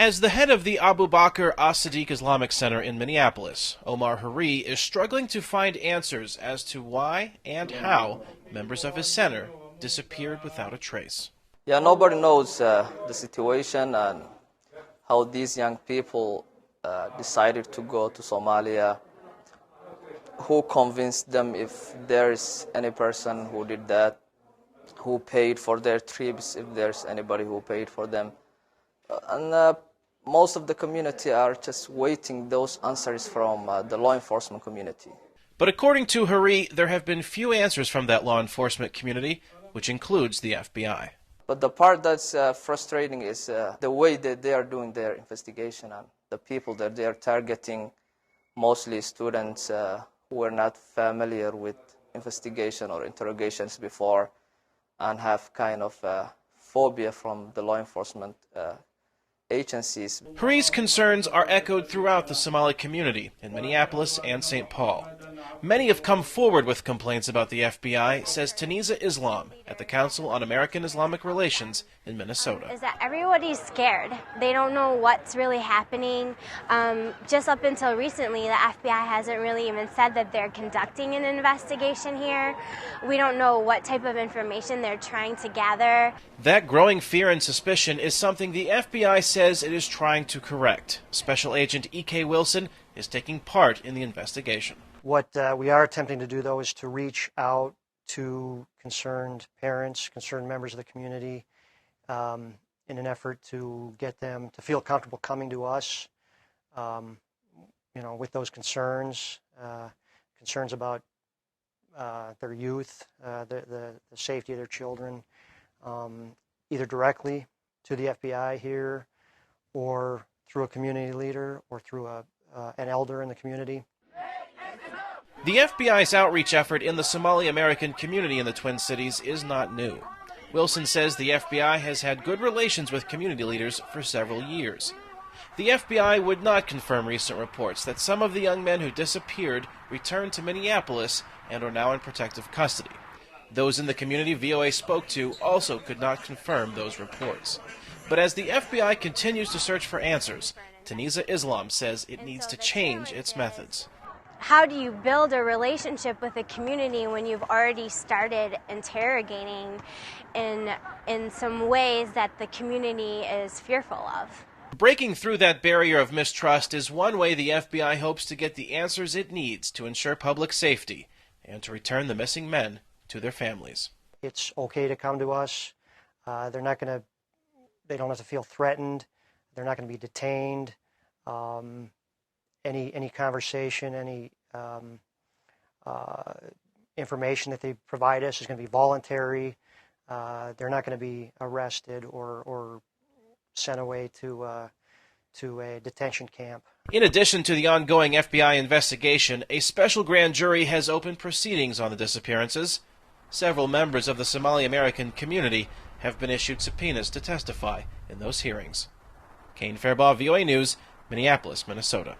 As the head of the Abu Bakr as-Siddiq Islamic Center in Minneapolis, Omar Hari is struggling to find answers as to why and how members of his center disappeared without a trace. Yeah, nobody knows the situation and how these young people decided to go to Somalia, who convinced them, if there is any person who did that, who paid for their trips, if there's anybody who paid for them. And most of the community are just waiting those answers from the law enforcement community. But according to Hari, there have been few answers from that law enforcement community, which includes the FBI. But the part that's frustrating is the way that they are doing their investigation and the people that they are targeting, mostly students who are not familiar with investigation or interrogations before and have kind of phobia from the law enforcement agencies. Hari's concerns are echoed throughout the Somali community in Minneapolis and St. Paul. Many have come forward with complaints about the FBI, says Tunisia Islam at the Council on American Islamic Relations in Minnesota. Is that everybody's scared. They don't know what's really happening. Just up until recently, the FBI hasn't really even said that they're conducting an investigation here. We don't know what type of information they're trying to gather. That growing fear and suspicion is something the FBI says it is trying to correct. Special Agent E.K. Wilson is taking part in the investigation. What we are attempting to do, though, is to reach out to concerned parents, concerned members of the community, in an effort to get them to feel comfortable coming to us, with those concerns, concerns about their youth, the safety of their children, either directly to the FBI here, or through a community leader, or through an elder in the community. The FBI's outreach effort in the Somali American community in the Twin Cities is not new. Wilson says the FBI has had good relations with community leaders for several years. The FBI would not confirm recent reports that some of the young men who disappeared returned to Minneapolis and are now in protective custody. Those in the community VOA spoke to also could not confirm those reports. But as the FBI continues to search for answers, Tunisia Islam says it needs to change its methods. How do you build a relationship with a community when you've already started interrogating in some ways that the community is fearful of? Breaking through that barrier of mistrust is one way the FBI hopes to get the answers it needs to ensure public safety and to return the missing men to their families. It's okay to come to us. They don't have to feel threatened. They're not going to be detained. Any conversation, any information that they provide us is going to be voluntary. They're not going to be arrested or sent away to a detention camp. In addition to the ongoing FBI investigation, a special grand jury has opened proceedings on the disappearances. Several members of the Somali American community have been issued subpoenas to testify in those hearings. Kane, Farabaugh, VOA News, Minneapolis, Minnesota.